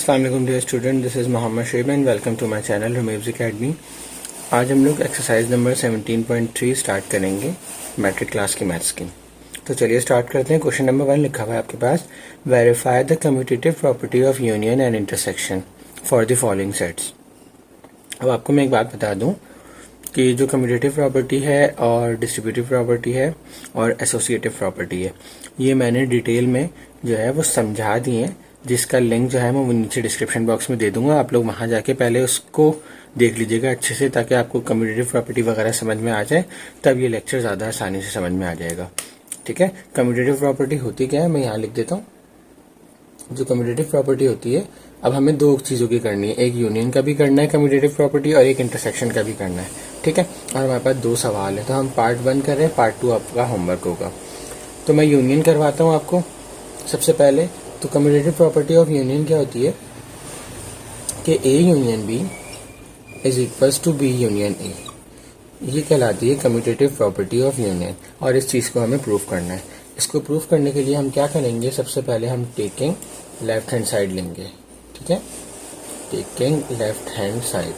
अस्सलाम वालेकुम dear student, this is Mohammad Shoeb and welcome to my channel रुमेव्स एकेडमी। आज हम लोग एक्सरसाइज नंबर 17.3 स्टार्ट करेंगे मैट्रिक क्लास की मैथ्स की। तो चलिए स्टार्ट करते हैं। क्वेश्चन नंबर 1 लिखा हुआ है आपके पास, verify the commutative property of union and intersection for the following sets. अब आपको मैं एक बात बता दूं कि जो कम्यूटेटिव प्रॉपर्टी है और डिस्ट्रीब्यूटिव प्रॉपर्टी है और एसोसिएटिव प्रॉपर्टी है, ये मैंने डिटेल में जो है वो समझा दी है, जिसका लिंक जो है मैं वो नीचे डिस्क्रिप्शन बॉक्स में दे दूंगा। आप लोग वहां जाके पहले उसको देख लीजिएगा अच्छे से, ताकि आपको कम्यूटेटिव प्रॉपर्टी वगैरह समझ में आ जाए, तब ये लेक्चर ज़्यादा आसानी से समझ में आ जाएगा। ठीक है, कम्यूटेटिव प्रॉपर्टी होती क्या है मैं यहाँ लिख देता हूँ। जो कम्यूटेटिव प्रॉपर्टी होती है, अब हमें दो चीज़ों की करनी है, एक यूनियन का भी करना है कम्यूटेटिव प्रॉपर्टी और एक इंटरसेक्शन का भी करना है। ठीक है, और हमारे पास दो सवाल है, तो हम पार्ट 1 कर रहे हैं, पार्ट 2 आपका होमवर्क होगा। तो मैं यूनियन करवाता हूँ आपको सबसे पहले। तो कम्यूटेटिव प्रॉपर्टी ऑफ यूनियन क्या होती है कि A union B is equals to B union A, ये कहलाती है कम्यूटेटिव प्रॉपर्टी ऑफ यूनियन। और इस चीज़ को हमें प्रूफ करना है। इसको प्रूफ करने के लिए हम क्या करेंगे, सबसे पहले हम टेकिंग लेफ्ट हैंड साइड लेंगे। ठीक है, taking left hand side.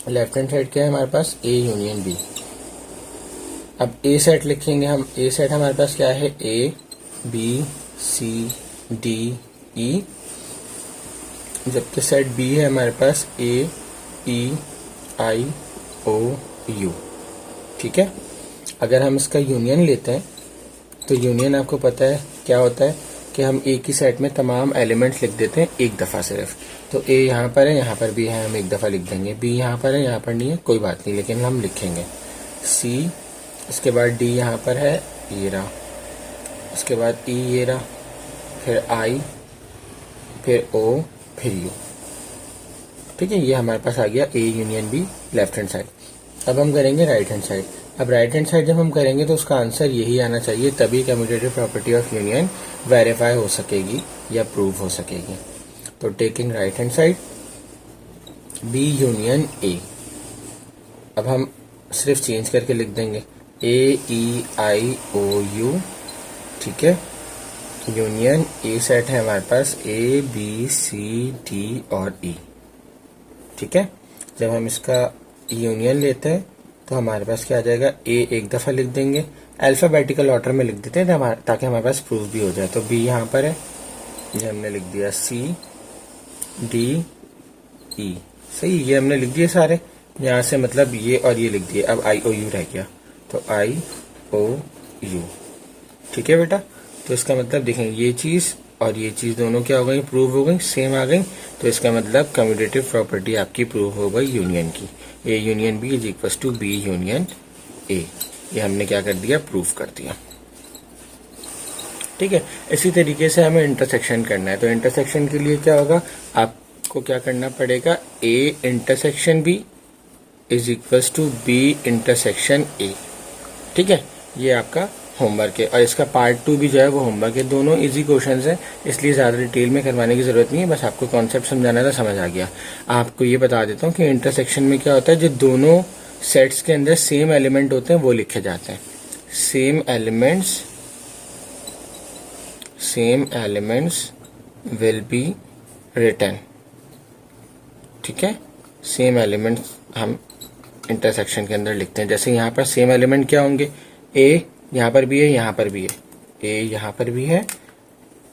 Left hand side क्या है हमारे पास, ए यूनियन बी। अब ए सेट लिखेंगे हम। ए सेट हमारे पास क्या है, A B C D E, जबकि सेट बी है हमारे पास ए ई आई ओ यू। ठीक है, अगर हम इसका यूनियन लेते हैं तो यूनियन आपको पता है क्या होता है कि हम एक ही सेट में तमाम एलिमेंट्स लिख देते हैं एक दफ़ा सिर्फ। तो ए यहाँ पर है, यहाँ पर भी है, हम एक दफ़ा लिख देंगे। बी यहाँ पर है, यहाँ पर नहीं है, कोई बात नहीं, लेकिन हम लिखेंगे। सी, इसके बाद डी यहाँ पर है, ये रहा, उसके बाद ई ये रहा, फिर आई, फिर ओ, फिर यू। ठीक है, ये हमारे पास आ गया ए union be left hand side. अब हम करेंगे राइट हैंड साइड। अब राइट हैंड साइड जब हम करेंगे तो उसका आंसर यही आना चाहिए, तभी commutative property of union verify हो सकेगी या प्रूव हो सकेगी। तो taking right hand side, B union A. अब हम सिर्फ चेंज करके लिख देंगे ए ई आई ओ यू। ठीक है, यूनियन ए सेट है हमारे पास ए बी सी डी और ई। ठीक है, जब हम इसका यूनियन लेते हैं तो हमारे पास क्या आ जाएगा, ए एक दफा लिख देंगे, अल्फाबेटिकल ऑर्डर में लिख देते हैं ताकि हमारे पास प्रूफ भी हो जाए। तो बी यहाँ पर है, ये हमने लिख दिया, सी डी ई, सही, ये हमने लिख दिए सारे यहाँ से, मतलब ये और ये लिख दिए। अब आई ओ यू रह गया, तो आई ओ यू। ठीक है बेटा, तो इसका मतलब देखें, ये चीज और ये चीज दोनों क्या हो गई, प्रूव हो गई, सेम आ गई। तो इसका मतलब कम्यूटेटिव प्रॉपर्टी आपकी प्रूव हो गई यूनियन की। A union B is equal to B union A, ये हमने क्या कर दिया, प्रूव कर दिया। ठीक है, इसी तरीके से हमें इंटरसेक्शन करना है। तो इंटरसेक्शन के लिए क्या होगा, आपको क्या करना पड़ेगा, A intersection B is equal to B intersection A. ठीक है, ये आपका होमवर्क है, और इसका पार्ट 2 भी जो है वो होमवर्क है। दोनों इजी क्वेश्चंस हैं, इसलिए ज़्यादा डिटेल में करवाने की ज़रूरत नहीं है, बस आपको कॉन्सेप्ट समझाना था, समझ आ गया। आपको ये बता देता हूँ कि इंटरसेक्शन में क्या होता है, जो दोनों सेट्स के अंदर सेम एलिमेंट होते हैं वो लिखे जाते हैं। Same elements will be written. ठीक है, सेम एलिमेंट्स हम इंटरसेक्शन के अंदर लिखते हैं। जैसे यहाँ पर सेम एलिमेंट क्या होंगे, ए यहाँ पर भी है, यहाँ पर भी है, ए यहाँ पर भी है,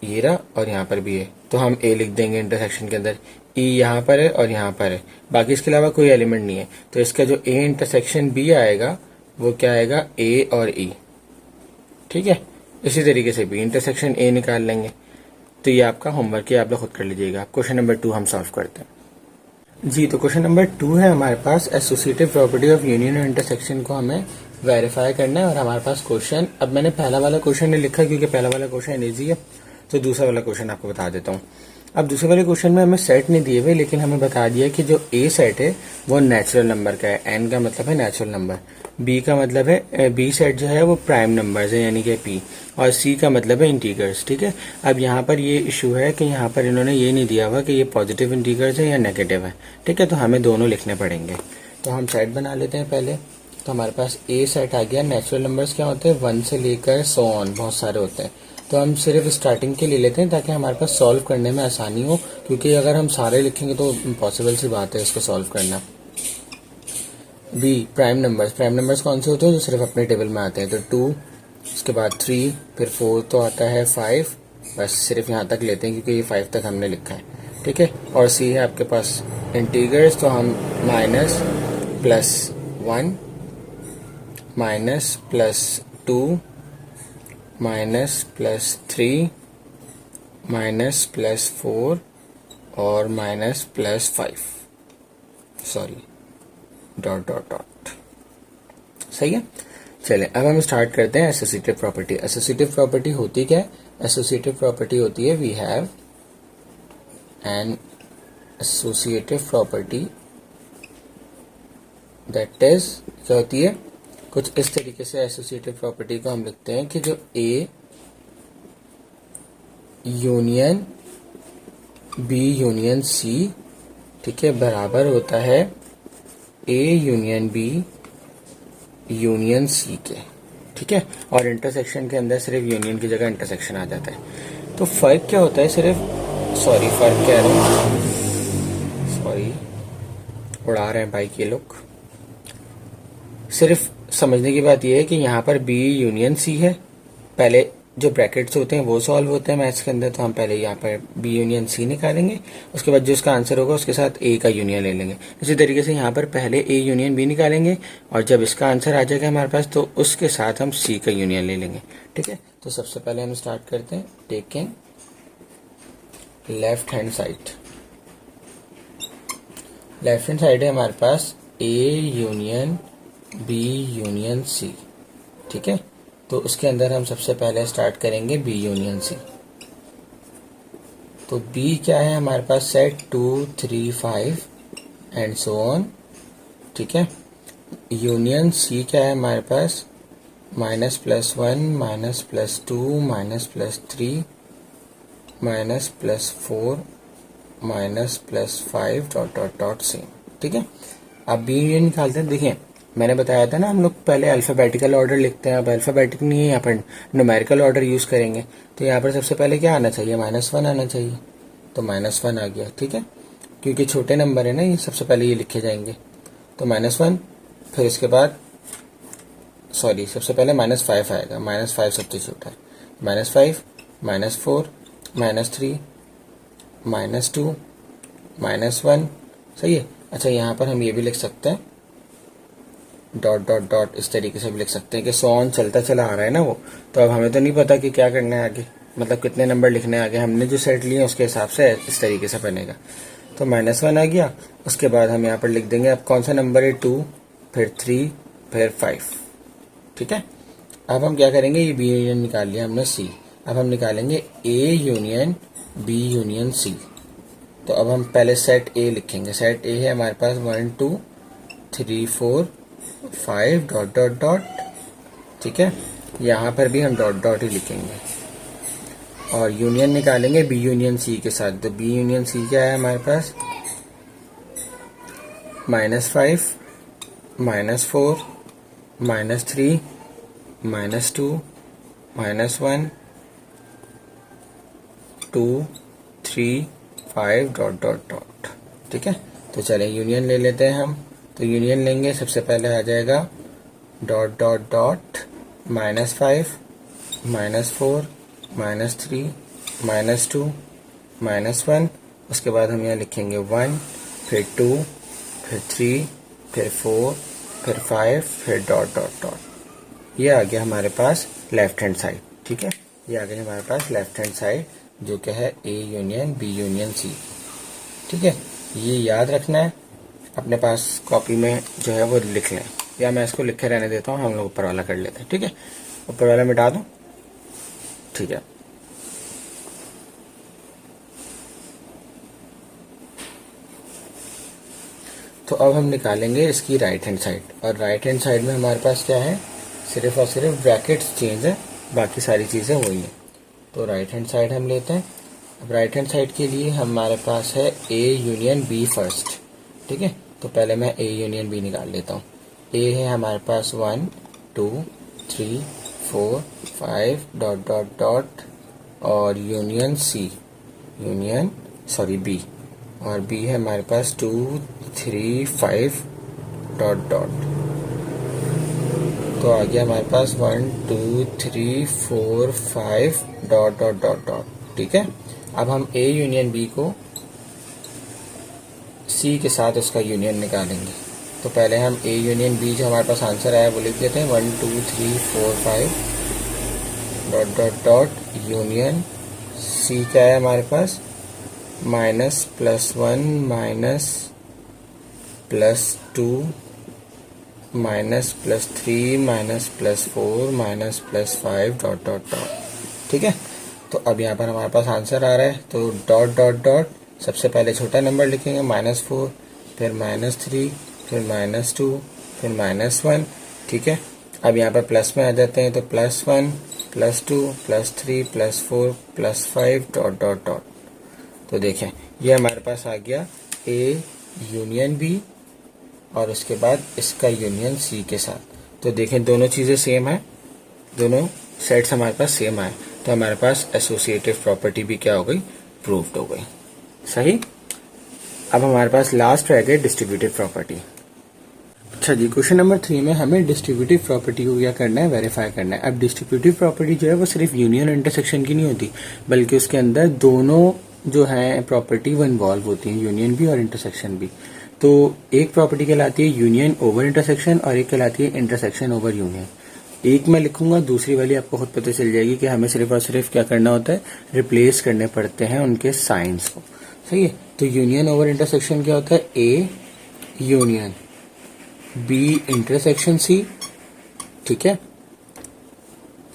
ये रहा, और यहाँ पर भी है, तो हम ए लिख देंगे इंटरसेक्शन के अंदर। ई यहाँ पर है और यहाँ पर है, बाकी इसके अलावा कोई एलिमेंट नहीं है, तो इसका जो ए इंटरसेक्शन बी आएगा वो क्या आएगा, ए और ई। ठीक है, इसी तरीके से बी इंटरसेक्शन ए निकाल लेंगे। तो ये आपका होमवर्क है, आप लोग खुद कर लीजिएगा। क्वेश्चन नंबर 2 हम सॉल्व करते हैं जी। तो क्वेश्चन नंबर 2 है हमारे पास, एसोसिएटिव प्रॉपर्टी ऑफ यूनियन और इंटरसेक्शन को हमें वेरीफाई करना है। और हमारे पास क्वेश्चन, अब मैंने पहला वाला क्वेश्चन नहीं लिखा क्योंकि पहला वाला क्वेश्चन इजी है, तो दूसरा वाला क्वेश्चन आपको बता देता हूँ। अब दूसरे वाले क्वेश्चन में हमें सेट नहीं दिए हुए, लेकिन हमें बता दिया कि जो ए सेट है वो नेचुरल नंबर का है। एन का मतलब है नेचुरल नंबर, बी का मतलब है, बी सेट जो है वो प्राइम नंबर्स है यानी कि पी, और सी का मतलब है इंटीजर्स। ठीक है, अब यहाँ पर ये इशू है कि यहाँ पर इन्होंने ये नहीं दिया हुआ कि ये पॉजिटिव इंटीजर्स है या नेगेटिव है। ठीक है, तो हमें दोनों लिखने पड़ेंगे। तो हम सेट बना लेते हैं पहले। तो हमारे पास ए सेट आ गया। नेचुरल नंबर्स क्या होते हैं, 1 से लेकर 100 ऑन, बहुत सारे होते हैं। तो हम सिर्फ स्टार्टिंग के ले लेते हैं ताकि हमारे पास सॉल्व करने में आसानी हो, क्योंकि अगर हम सारे लिखेंगे तो इम्पॉसिबल सी बात है इसको सॉल्व करना। बी प्राइम नंबर्स कौन से होते हैं? जो सिर्फ अपने टेबल में आते हैं। तो 2, उसके बाद 3, फिर 4 तो आता है 5, बस सिर्फ यहाँ तक लेते हैं क्योंकि ये 5 तक हमने लिखा है, ठीक है। और सी है आपके पास इंटीग्रल्स, तो हम minus plus 1 minus plus 2 minus plus 3 minus plus 4 और minus plus 5, sorry dot dot dot, सही है। चलें अब हम स्टार्ट करते हैं एसोसिएटिव प्रॉपर्टी। एसोसिएटिव प्रॉपर्टी होती क्या है? एसोसिएटिव प्रॉपर्टी होती है we have an associative property that is, क्या होती है? कुछ इस तरीके से एसोसिएटिव प्रॉपर्टी को हम लिखते हैं कि जो ए यूनियन बी यूनियन सी, ठीक है, बराबर होता है A union B union C के, ठीक है। और इंटरसेक्शन के अंदर सिर्फ यूनियन की जगह इंटरसेक्शन आ जाता है। तो फर्क क्या होता है? फर्क कह रहा हूं, सॉरी उड़ा रहे हैं बाइक ये लोग। सिर्फ समझने की बात यह है कि यहाँ पर बी यूनियन सी है, पहले जो ब्रैकेट्स होते हैं वो सॉल्व होते हैं मैथ्स के अंदर, तो हम पहले यहाँ पर बी यूनियन सी निकालेंगे, उसके बाद जो इसका आंसर होगा उसके साथ ए का यूनियन ले लेंगे। इसी तरीके से यहाँ पर पहले ए यूनियन बी निकालेंगे और जब इसका आंसर आ जाएगा हमारे पास तो उसके साथ हम सी का यूनियन ले लेंगे, ठीक है। तो सबसे पहले हम स्टार्ट करते हैं taking left hand side. Left hand side है हमारे पास ए यूनियन बी यूनियन सी, ठीक है। तो उसके अंदर हम सबसे पहले स्टार्ट करेंगे बी यूनियन सी। तो बी क्या है हमारे पास? सेट 2 3 5 एंड सो ऑन, ठीक है। यूनियन सी क्या है हमारे पास? Minus plus 1 minus plus 2 minus plus 3 minus plus 4 minus plus 5 dot dot dot same, ठीक है। अब बी यूनियन निकालते हैं। देखिए मैंने बताया था ना हम लोग पहले अल्फाबेटिकल ऑर्डर लिखते हैं, अब अल्फाबेटिक नहीं है, यहाँ पर न्यूमेरिकल ऑर्डर यूज करेंगे। तो यहाँ पर सबसे पहले क्या आना चाहिए? -1 आना चाहिए, तो -1 आ गया, ठीक है। क्योंकि छोटे नंबर है ना ये, सबसे पहले ये लिखे जाएंगे। तो -1, फिर इसके बाद सबसे पहले -5 आएगा, -5 सब्स्टिट्यूट है, -5 -4 -3 -2 -1, सही है। अच्छा यहाँ पर हम ये भी लिख सकते हैं डॉट डॉट डॉट, इस तरीके से भी लिख सकते हैं कि सो ऑन चलता चला आ रहा है ना वो। तो अब हमें तो नहीं पता कि क्या करना है आगे, मतलब कितने नंबर लिखने हैं आगे, हमने जो सेट लिए उसके हिसाब से इस तरीके से बनेगा। तो -1 आ गया, उसके बाद हम यहाँ पर लिख देंगे अब कौन सा नंबर है? 2, फिर 3, फिर 5, ठीक है। अब हम क्या करेंगे? ये बी यूनियन निकाल लिया हमने सी, अब हम निकालेंगे A union B union C. तो अब हम पहले सेट ए लिखेंगे। सेट ए है हमारे पास 1 2 3 4 5 डॉट डॉट डॉट, ठीक है। यहाँ पर भी हम डॉट डॉट ही लिखेंगे और यूनियन निकालेंगे बी यूनियन सी के साथ। तो बी यूनियन सी क्या है हमारे पास? -5 -4 -3 -2 -1 2 3 5 डॉट डॉट डॉट, ठीक है। तो चलें यूनियन ले लेते हैं हम। तो यूनियन लेंगे, सबसे पहले आ जाएगा डॉट डॉट डॉट -5 -4 -3 -2 -1, उसके बाद हम यहाँ लिखेंगे 1, फिर 2, फिर 3, फिर 4, फिर 5, फिर डॉट डॉट डॉट। ये आ गया हमारे पास लेफ्ट हैंड साइड, ठीक है। ये आ गई हमारे पास लेफ्ट हैंड साइड जो क्या है ए यूनियन बी यूनियन सी, ठीक है। ये याद रखना है, अपने पास कॉपी में जो है वो लिख लें, या मैं इसको लिखे रहने देता हूँ, हम लोग ऊपर वाला कर लेते हैं, ठीक है। ऊपर वाला मिटा दूं, ठीक है। तो अब हम निकालेंगे इसकी राइट हैंड साइड, और राइट हैंड साइड में हमारे पास क्या है? सिर्फ और सिर्फ ब्रैकेट्स चेंज है, बाकी सारी चीज़ें वही हैं। तो राइट हैंड साइड हम लेते हैं। अब राइट हैंड साइड के लिए हमारे पास है ए यूनियन बी फर्स्ट, ठीक है। तो पहले मैं ए यूनियन बी निकाल लेता हूँ। ए है हमारे पास 1 2 3 4 5 डॉट डॉट डॉट और यूनियन सी, बी, और बी है हमारे पास 2 3 5 डॉट डॉट। तो आ गया हमारे पास 1 2 3 4 5 डॉट डॉट डॉट डॉट। ठीक है, अब हम ए यूनियन बी को सी के साथ उसका यूनियन निकालेंगे। तो पहले हम ए यूनियन बी जो हमारे पास आंसर आया वो लिख देते हैं 1 2 3 4 5 dot dot dot union c क्या है हमारे पास minus plus 1 minus plus 2 minus plus 3 minus plus 4 minus plus 5 dot dot dot. ठीक है, तो अब यहाँ पर हमारे पास आंसर आ रहा है, तो डॉट डॉट डॉट सबसे पहले छोटा नंबर लिखेंगे -4, फिर -3, फिर -2, फिर -1। ठीक है, अब यहाँ पर प्लस में आ जाते हैं, तो +1 +2 +3 +4 +5 डॉट डॉट डॉट। तो देखें ये हमारे पास आ गया ए यूनियन बी और उसके बाद इसका यूनियन सी के साथ। तो देखें दोनों चीज़ें सेम है, दोनों सेट्स हमारे पास सेम आए, तो हमारे पास एसोसिएटिव प्रॉपर्टी भी क्या हो गई, प्रूव्ड हो गई। सही। अब हमारे पास लास्ट रह गए डिस्ट्रीब्यूटिव प्रॉपर्टी। अच्छा जी, क्वेश्चन नंबर 3 में हमें डिस्ट्रीब्यूटिव प्रॉपर्टी को क्या करना है, वेरीफाई करना है। अब डिस्ट्रीब्यूटिव प्रॉपर्टी जो है वो सिर्फ यूनियन और इंटरसेक्शन की नहीं होती, बल्कि उसके अंदर दोनों जो है प्रॉपर्टी वो इन्वॉल्व होती है, यूनियन भी और इंटरसेक्शन भी। तो एक प्रॉपर्टी कहलाती है यूनियन ओवर इंटरसेक्शन और एक कहलाती है इंटरसेक्शन ओवर यूनियन। एक मैं लिखूंगा, दूसरी वाली आपको खुद पता चल जाएगी कि हमें सिर्फ और सिर्फ क्या करना होता है, रिप्लेस करने पड़ते हैं उनके साइंस को। सही है, तो यूनियन ओवर इंटरसेक्शन क्या होता है, A union B intersection C. ठीक है,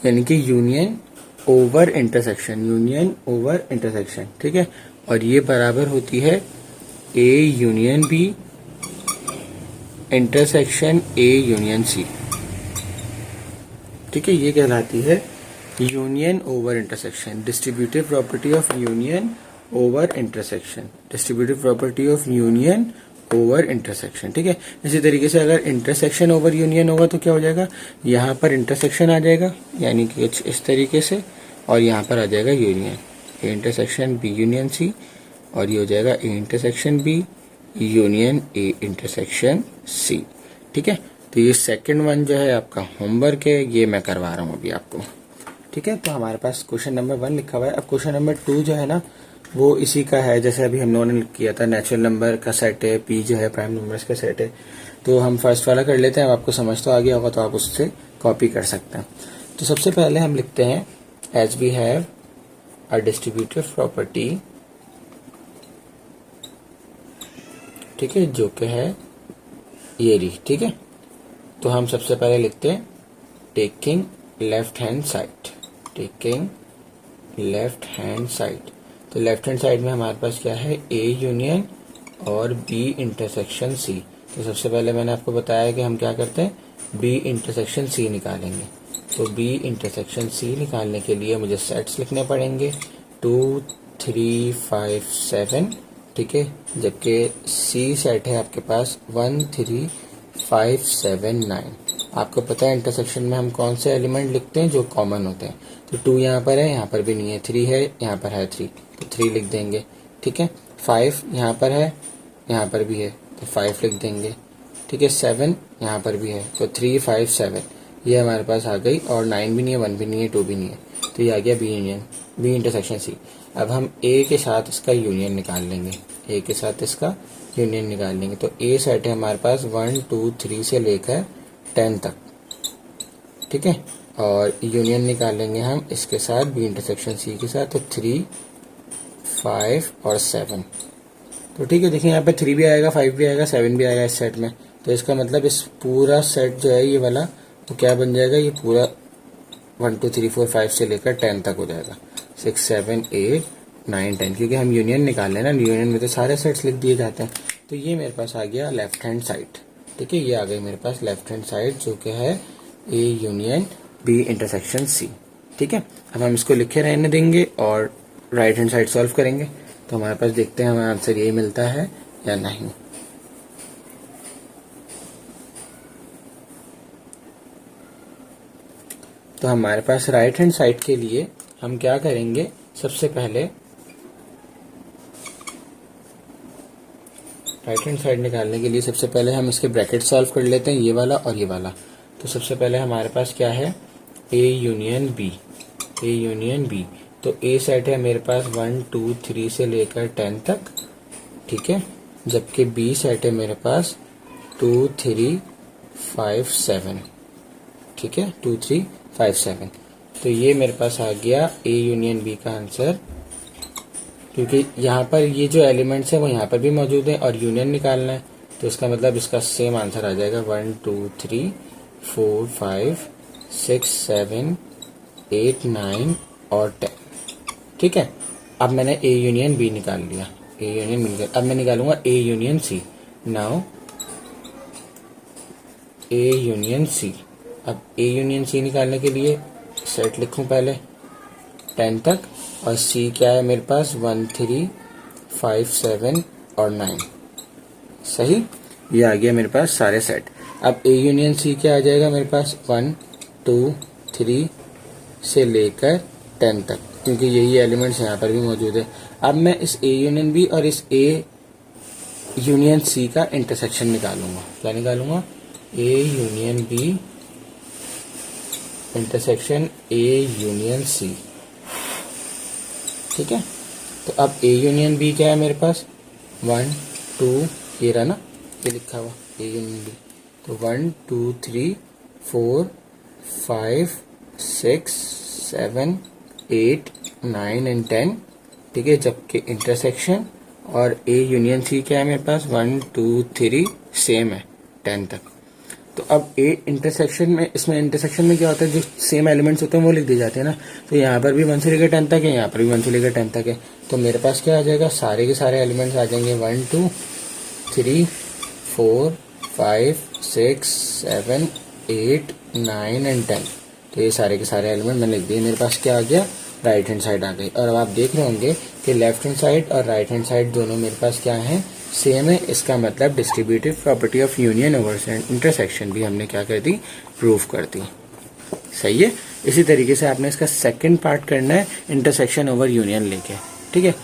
यानी कि union over intersection, union over intersection. ठीक है, और ये बराबर होती है A union B intersection A union सी। ठीक है, ये कहलाती है union over intersection, distributive property of union over intersection, distributive property of union over intersection. ठीक है, इसी तरीके से अगर इंटरसेक्शन ओवर यूनियन होगा तो क्या हो जाएगा, यहाँ पर इंटरसेक्शन आ जाएगा यानी कि कुछ इस तरीके से, और यहाँ पर आ जाएगा union, A intersection B union C, और ये हो जाएगा A intersection B union A intersection C. ठीक है, तो ये सेकंड वन जो है आपका होमवर्क है, ये मैं करवा रहा हूँ अभी आपको। ठीक है, तो हमारे पास क्वेश्चन नंबर 1 लिखा हुआ है। अब क्वेश्चन नंबर 2 जो है ना वो इसी का है, जैसे अभी हम लोगों ने किया था, नेचुरल नंबर का सेट है, पी जो है प्राइम नंबर्स का सेट है। तो हम फर्स्ट वाला कर लेते हैं, अब आपको समझ तो आ गया होगा तो आप उससे कॉपी कर सकते हैं। तो सबसे पहले हम लिखते हैं as we have a distributive property, ठीक है, जो कि है ये रही। ठीक है, तो हम सबसे पहले लिखते हैं taking left hand side, taking left hand side. तो लेफ्ट हैंड साइड में हमारे पास क्या है, ए यूनियन और बी इंटरसेक्शन सी। तो सबसे पहले मैंने आपको बताया कि हम क्या करते हैं, बी इंटरसेक्शन सी निकालेंगे। तो बी इंटरसेक्शन सी निकालने के लिए मुझे सेट्स लिखने पड़ेंगे 2 3 5 7। ठीक है, जबकि सी सेट है आपके पास 1 3 5 7 9। आपको पता है इंटरसेक्शन में हम कौन से एलिमेंट लिखते हैं जो कॉमन होते हैं। तो 2 यहाँ पर है, यहाँ पर भी नहीं है, 3 है, यहाँ पर है 3, तो 3 लिख देंगे। ठीक है, 5 यहाँ पर है, यहाँ पर भी है, तो 5 लिख देंगे। ठीक है, 7 यहाँ पर भी है, तो 3 5 7 ये हमारे पास आ गई, और 9 भी नहीं है, 1 भी नहीं है, 2 भी नहीं है, तो ये आ गया B union B intersection C. अब हम ए के साथ इसका यूनियन निकाल लेंगे, ए के साथ इसका यूनियन निकाल लेंगे। तो ए सेट है हमारे पास 1 2 3 से लेकर 10 तक। ठीक है, और यूनियन निकालेंगे हम इसके साथ बी इंटरसेक्शन सी के साथ, तो 3 5 और 7। तो ठीक है, देखिए यहाँ पे 3 भी आएगा, 5 भी आएगा, 7 भी आएगा इस सेट में। तो इसका मतलब इस पूरा सेट जो है ये वाला तो क्या बन जाएगा, ये पूरा 1 2 3 4 5 से लेकर 10 तक हो जाएगा, 6 7 8 9 10, क्योंकि हम यूनियन निकाल लेना, यूनियन में तो सारे सेट्स लिख दिए जाते हैं। तो ये मेरे पास आ गया लेफ्ट हैंड साइड। ठीक है, ये आ गई मेरे पास लेफ्ट हैंड साइड जो कि है A union B intersection C. ठीक है, अब हम इसको लिखे रहने देंगे और राइट हैंड साइड सॉल्व करेंगे। तो हमारे पास देखते हैं हमें आंसर यही मिलता है या नहीं। तो हमारे पास राइट हैंड साइड के लिए हम क्या करेंगे, सबसे पहले राइट हैंड साइड निकालने के लिए सबसे पहले हम इसके ब्रैकेट सॉल्व कर लेते हैं, ये वाला और ये वाला। तो सबसे पहले हमारे पास क्या है, A union B, A union B. तो ए सेट है मेरे पास 1 2 3 से लेकर 10 तक, ठीक है, जबकि बी सेट है मेरे पास 2 3 5 7, ठीक है, 2 3 5 7। तो ये मेरे पास आ गया ए यूनियन बी का आंसर, क्योंकि यहाँ पर ये जो एलिमेंट्स है वो यहाँ पर भी मौजूद है और यूनियन निकालना है, तो इसका मतलब इसका सेम आंसर आ जाएगा 1 2 3 4 5 6 7 8 9 और 10, ठीक है। अब मैंने ए यूनियन बी निकाल लिया, ए यूनियन बी निकाल, अब मैं निकालूंगा A union C. Now A union C, अब ए यूनियन सी निकालने के लिए सेट लिखूं पहले 10 तक, और सी क्या है मेरे पास 1 3 5 7 और 9, सही। ये आ गया मेरे पास सारे सेट। अब ए यूनियन सी क्या आ जाएगा मेरे पास 1 2 3 से लेकर 10 तक, क्योंकि यही एलिमेंट्स यहाँ पर भी मौजूद है। अब मैं इस ए यूनियन बी और इस ए यूनियन सी का इंटरसेक्शन निकालूंगा। क्या निकालूंगा, A union B intersection A union सी, ठीक है। तो अब ए यूनियन बी क्या है मेरे पास 1 2, ये रहा ना, ये लिखा हुआ ए यूनियन बी। तो 1 2 3 4 5 6 7 8 9 एंड 10, ठीक है, जबकि इंटरसेक्शन और ए यूनियन सी क्या है मेरे पास 1 2 3 सेम है 10 तक। तो अब ए इंटरसेक्शन में, इसमें इंटरसेक्शन में क्या होता है, जो सेम एलिमेंट्स होते हैं वो लिख दिए जाते हैं ना। तो यहाँ पर भी 1 से लेकर 10 तक है, यहाँ पर भी 1 से लेकर 10 तक है। तो मेरे पास क्या आ जाएगा, सारे के सारे एलिमेंट्स आ जाएंगे 1 2 3 4 5 6 7 8 9 एंड 10। तो ये सारे के सारे एलिमेंट मैंने लिख दिए, मेरे पास क्या आ गया, राइट हैंड साइड आ गई। और अब आप देख रहे होंगे कि लेफ्ट हैंड साइड और राइट हैंड साइड दोनों मेरे पास क्या है, सेम है। इसका मतलब distributive property of union over intersection भी हमने क्या कर दी, प्रूव कर दी, सही है। इसी तरीके से आपने इसका सेकंड पार्ट करना है इंटरसेक्शन ओवर यूनियन लेके, ठीक है।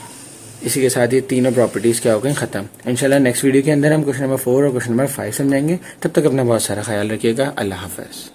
इसी के साथ ये तीनों प्रॉपर्टीज क्या हो गई खत्म। इंशाल्लाह नेक्स्ट वीडियो के अंदर हम क्वेश्चन नंबर 4 और क्वेश्चन नंबर 5 समझाएंगे। तब तक अपना बहुत सारा ख्याल रखिएगा। अल्लाह हाफिज।